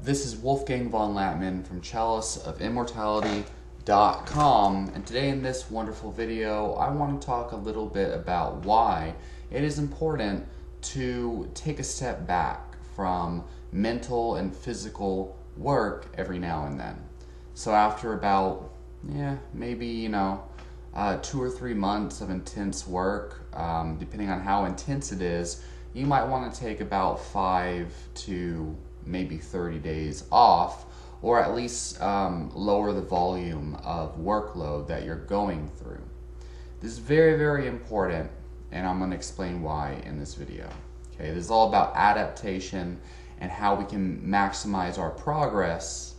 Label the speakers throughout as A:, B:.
A: This is Wolfgang von Latman from chaliceofimmortality.com, and today in this wonderful video I want to talk a little bit about why it is important to take a step back from mental and physical work every now and then. So after about, maybe 2 or 3 months of intense work, depending on how intense it is, you might want to take about 5 to maybe 30 days off, or at least lower the volume of workload that you're going through. This is very, very important, and I'm going to explain why in this video. Okay, this is all about adaptation and how we can maximize our progress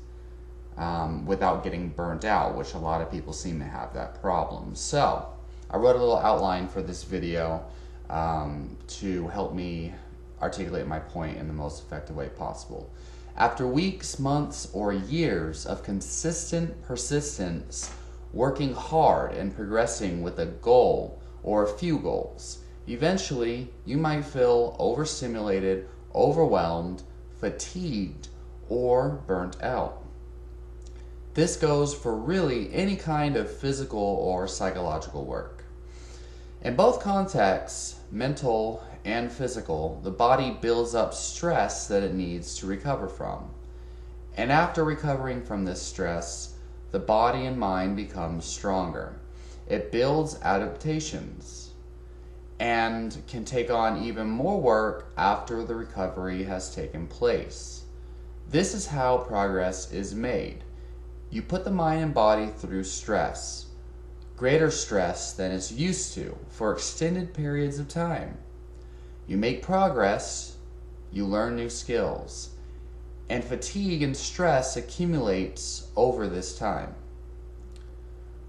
A: without getting burnt out, which a lot of people seem to have that problem. So I wrote a little outline for this video to help me articulate my point in the most effective way possible. After weeks, months, or years of consistent persistence, working hard and progressing with a goal or a few goals, eventually you might feel overstimulated, overwhelmed, fatigued, or burnt out. This goes for really any kind of physical or psychological work. In both contexts, mental and physical, the body builds up stress that it needs to recover from. And after recovering from this stress, the body and mind become stronger. It builds adaptations and can take on even more work after the recovery has taken place. This is how progress is made. You put the mind and body through stress, greater stress than it's used to, for extended periods of time. You make progress, you learn new skills, and fatigue and stress accumulates over this time.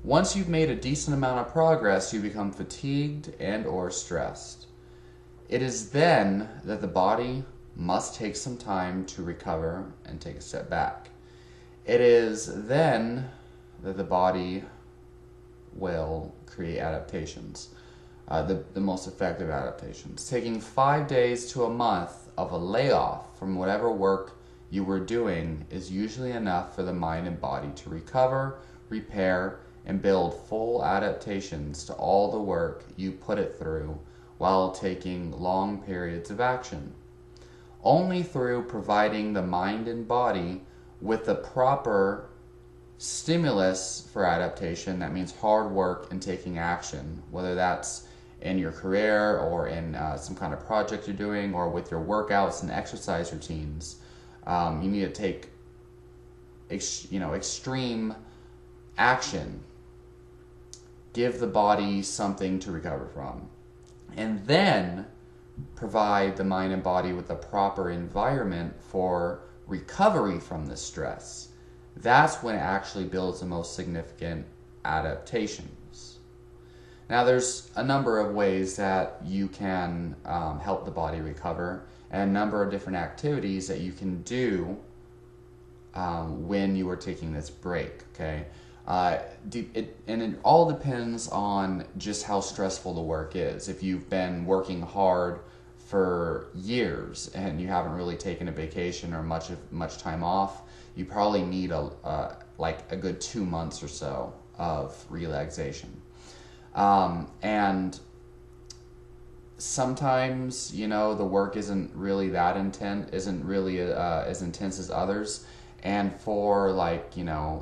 A: Once you've made a decent amount of progress, you become fatigued and or stressed. It is then that the body must take some time to recover and take a step back. It is then that the body will create adaptations. The most effective adaptations. Taking 5 days to a month of a layoff from whatever work you were doing is usually enough for the mind and body to recover, repair, and build full adaptations to all the work you put it through while taking long periods of action. Only through providing the mind and body with the proper stimulus for adaptation, that means hard work and taking action, whether that's in your career or in some kind of project you're doing, or with your workouts and exercise routines. You need to take extreme action. Give the body something to recover from, and then provide the mind and body with the proper environment for recovery from the stress. That's when it actually builds the most significant adaptations. Now, there's a number of ways that you can help the body recover, and a number of different activities that you can do when you are taking this break, okay? It all depends on just how stressful the work is. If you've been working hard for years and you haven't really taken a vacation or much time off, you probably need a good 2 months or so of relaxation. And sometimes, the work isn't really that intense, isn't really as intense as others. And for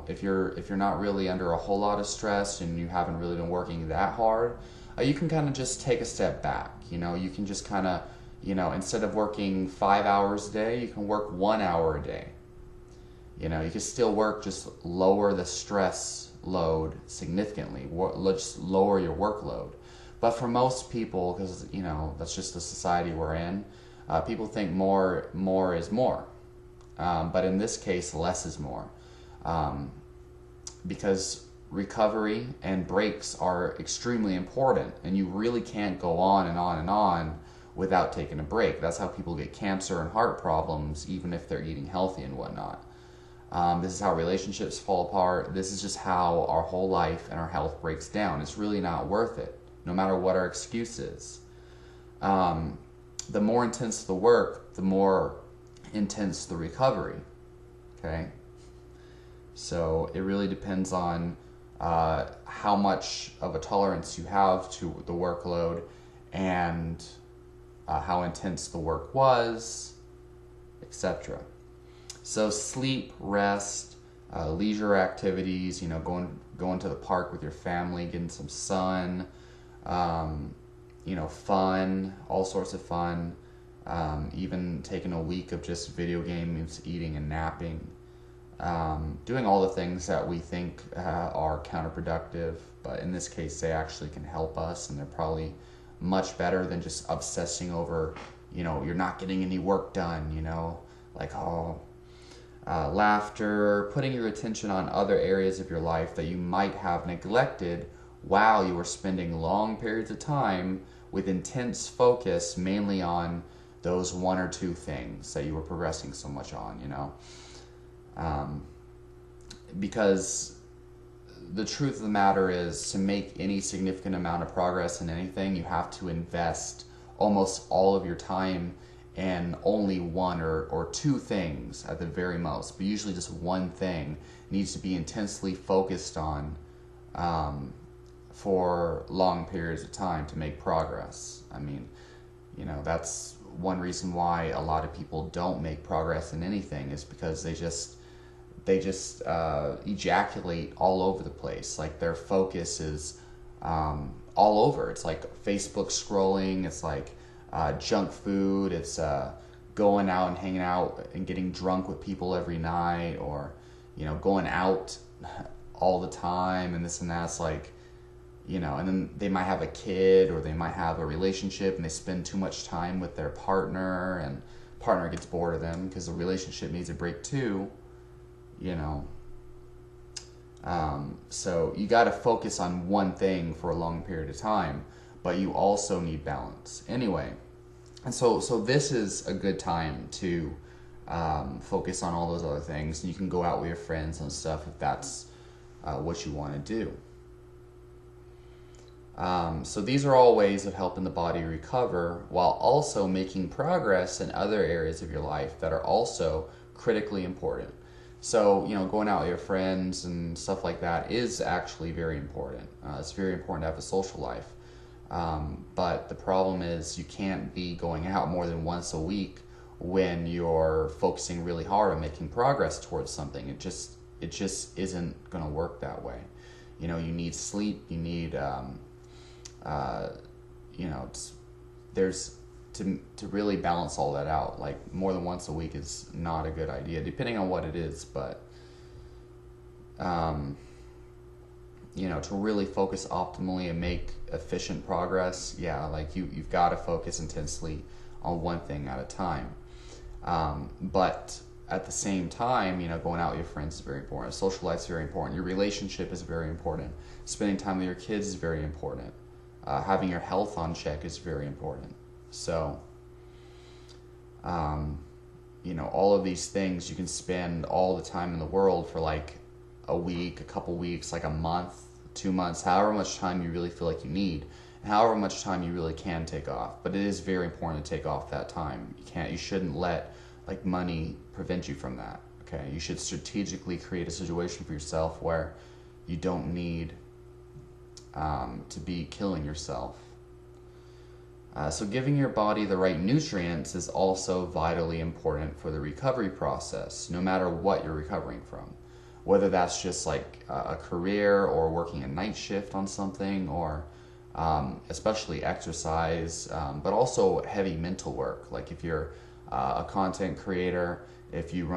A: if you're not really under a whole lot of stress and you haven't really been working that hard, you can kind of just take a step back. You can just kind of, instead of working 5 hours a day, you can work 1 hour a day. You can still work, just lower the stress load significantly. Let's lower your workload. But for most people, because that's just the society we're in, people think more is more. But in this case, less is more. Because recovery and breaks are extremely important, and you really can't go on and on and on without taking a break. That's how people get cancer and heart problems, even if they're eating healthy and whatnot. This is how relationships fall apart. This is just how our whole life and our health breaks down. It's really not worth it, no matter what our excuse is. The more intense the work, the more intense the recovery. okay? So it really depends on how much of a tolerance you have to the workload and how intense the work was, etc. So sleep, rest, leisure activities, going to the park with your family, getting some sun, fun, all sorts of fun, even taking a week of just video games, eating and napping, doing all the things that we think are counterproductive, but in this case they actually can help us, and they're probably much better than just obsessing over, you're not getting any work done, like, laughter, putting your attention on other areas of your life that you might have neglected while you were spending long periods of time with intense focus mainly on those one or two things that you were progressing so much on, because the truth of the matter is, to make any significant amount of progress in anything, you have to invest almost all of your time in only one or two things at the very most, but usually just one thing needs to be intensely focused on for long periods of time to make progress. I mean, that's one reason why a lot of people don't make progress in anything, is because they just ejaculate all over the place. Like, their focus is all over. It's like Facebook scrolling, it's like junk food, it's going out and hanging out and getting drunk with people every night, or going out all the time and this and that. It's like, and then they might have a kid, or they might have a relationship, and they spend too much time with their partner, and partner gets bored of them because the relationship needs a break too. So you got to focus on one thing for a long period of time, but you also need balance anyway. And so this is a good time to focus on all those other things, and you can go out with your friends and stuff if that's what you want to do. So these are all ways of helping the body recover while also making progress in other areas of your life that are also critically important. So, going out with your friends and stuff like that is actually very important. It's very important to have a social life. But the problem is, you can't be going out more than once a week when you're focusing really hard on making progress towards something. It just isn't going to work that way. You need sleep, you need, to really balance all that out. Like, more than once a week is not a good idea, depending on what it is, but to really focus optimally and make efficient progress, like you've got to focus intensely on one thing at a time. But at the same time, going out with your friends is very important. Social life is very important. Your relationship is very important. Spending time with your kids is very important. Having your health on check is very important. So, all of these things, you can spend all the time in the world for like a week, a couple weeks, like a month, 2 months, however much time you really feel like you need, and however much time you really can take off. But it is very important to take off that time. You shouldn't let like money prevent you from that. Okay, you should strategically create a situation for yourself where you don't need to be killing yourself. So giving your body the right nutrients is also vitally important for the recovery process, no matter what you're recovering from. Whether that's just like a career, or working a night shift on something, or especially exercise, but also heavy mental work. Like if you're a content creator, if you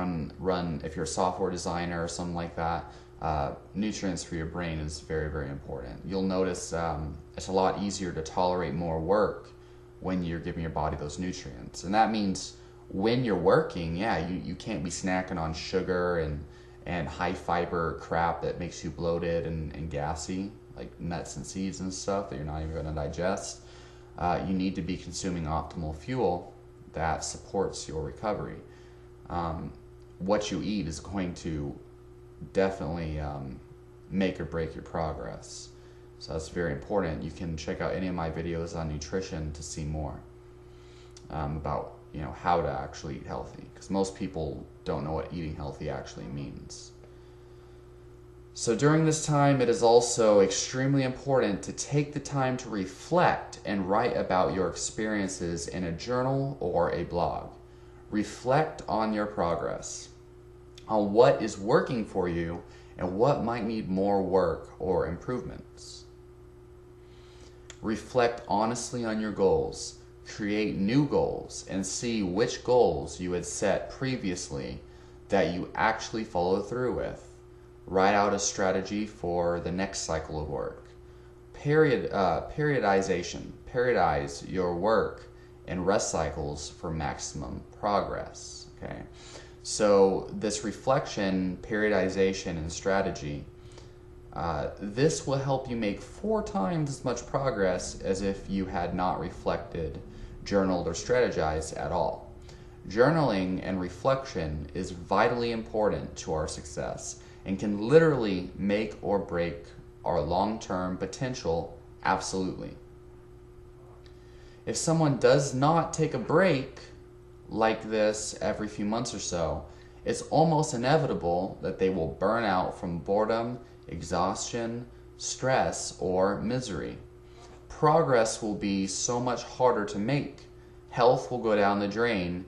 A: if you're a software designer or something like that, nutrients for your brain is very, very important. You'll notice it's a lot easier to tolerate more work when you're giving your body those nutrients. And that means when you're working, you can't be snacking on sugar and high fiber crap that makes you bloated and gassy, like nuts and seeds and stuff that you're not even going to digest. You need to be consuming optimal fuel that supports your recovery. What you eat is going to definitely make or break your progress. So that's very important. You can check out any of my videos on nutrition to see more about how to actually eat healthy, because most people don't know what eating healthy actually means. So during this time, it is also extremely important to take the time to reflect and write about your experiences in a journal or a blog. Reflect on your progress, on what is working for you and what might need more work or improvements. Reflect honestly on your goals. Create new goals and see which goals you had set previously that you actually follow through with. Write out a strategy for the next cycle of work. Periodization. Periodize your work and rest cycles for maximum progress. Okay, so this reflection, periodization, and strategy, this will help you make 4 times as much progress as if you had not reflected, journaled, or strategized at all. Journaling and reflection is vitally important to our success and can literally make or break our long-term potential, absolutely. If someone does not take a break like this every few months or so, it's almost inevitable that they will burn out from boredom, exhaustion, stress, or misery. Progress will be so much harder to make. Health will go down the drain,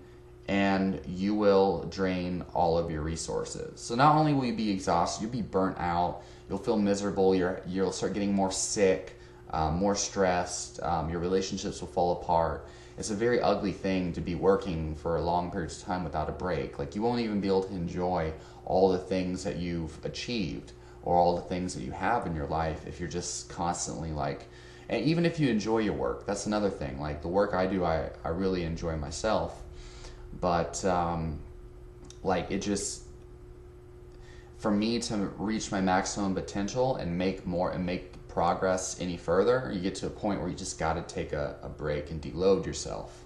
A: and you will drain all of your resources. So not only will you be exhausted, you'll be burnt out, you'll feel miserable, you'll start getting more sick, more stressed, your relationships will fall apart. It's a very ugly thing to be working for long periods of time without a break. Like, you won't even be able to enjoy all the things that you've achieved or all the things that you have in your life if you're just constantly and even if you enjoy your work, that's another thing. Like, the work I do, I really enjoy myself. But it just, for me to reach my maximum potential and make progress any further, you get to a point where you just got to take a break and deload yourself.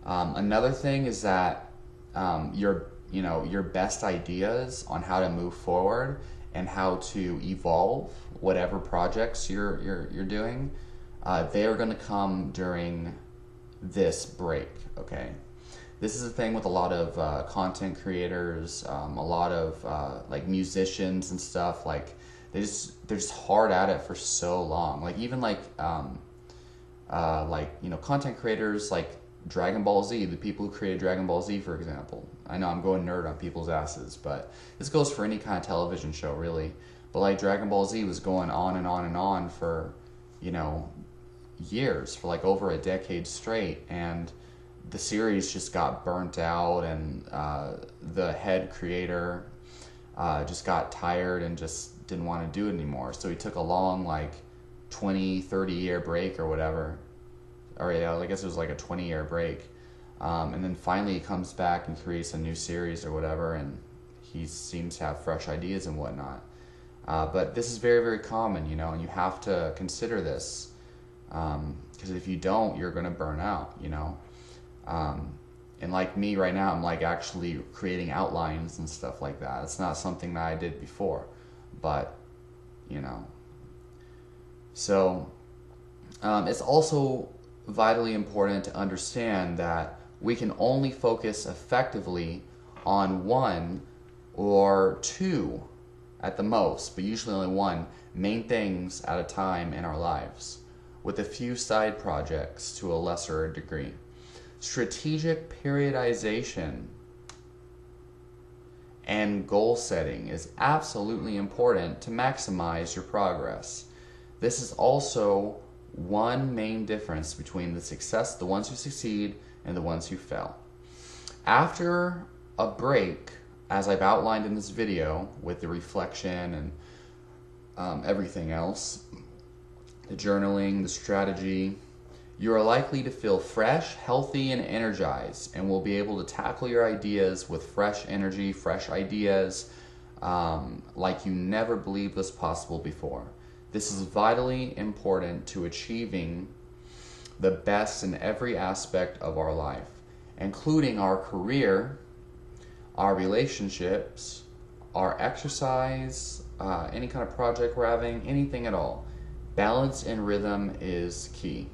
A: Another thing is that your best ideas on how to move forward and how to evolve whatever projects you're doing, they are going to come during this break. Okay. This is the thing with a lot of content creators, a lot of musicians and stuff. Like, they're just hard at it for so long. Like, even content creators like Dragon Ball Z, the people who created Dragon Ball Z, for example. I know I'm going nerd on people's asses, but this goes for any kind of television show, really. But like, Dragon Ball Z was going on and on and on for, years, for over a decade straight, and the series just got burnt out, and the head creator just got tired and just didn't want to do it anymore. So he took a long 20, 30-year break or whatever. Or yeah, I guess it was a 20-year break. And then finally he comes back and creates a new series or whatever, and he seems to have fresh ideas and whatnot. But this is very, very common, and you have to consider this. Because if you don't, you're going to burn out, and like me right now, I'm actually creating outlines and stuff like that. It's not something that I did before, but so it's also vitally important to understand that we can only focus effectively on 1 or 2 at the most, but usually only 1 main things at a time in our lives, with a few side projects to a lesser degree. Strategic periodization and goal setting is absolutely important to maximize your progress. This is also one main difference between the ones who succeed and the ones who fail. After a break, as I've outlined in this video with the reflection and everything else, the journaling, the strategy, you are likely to feel fresh, healthy, and energized, and will be able to tackle your ideas with fresh energy, fresh ideas, like you never believed was possible before. This is vitally important to achieving the best in every aspect of our life, including our career, our relationships, our exercise, any kind of project we're having, anything at all. Balance and rhythm is key.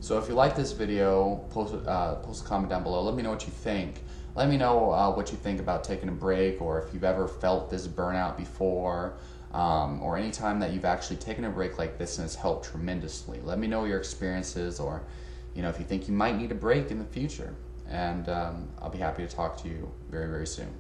A: So if you like this video, post a comment down below. Let me know what you think. Let me know what you think about taking a break, or if you've ever felt this burnout before, or any time that you've actually taken a break like this and it's helped tremendously. Let me know your experiences, or if you think you might need a break in the future. And I'll be happy to talk to you very, very soon.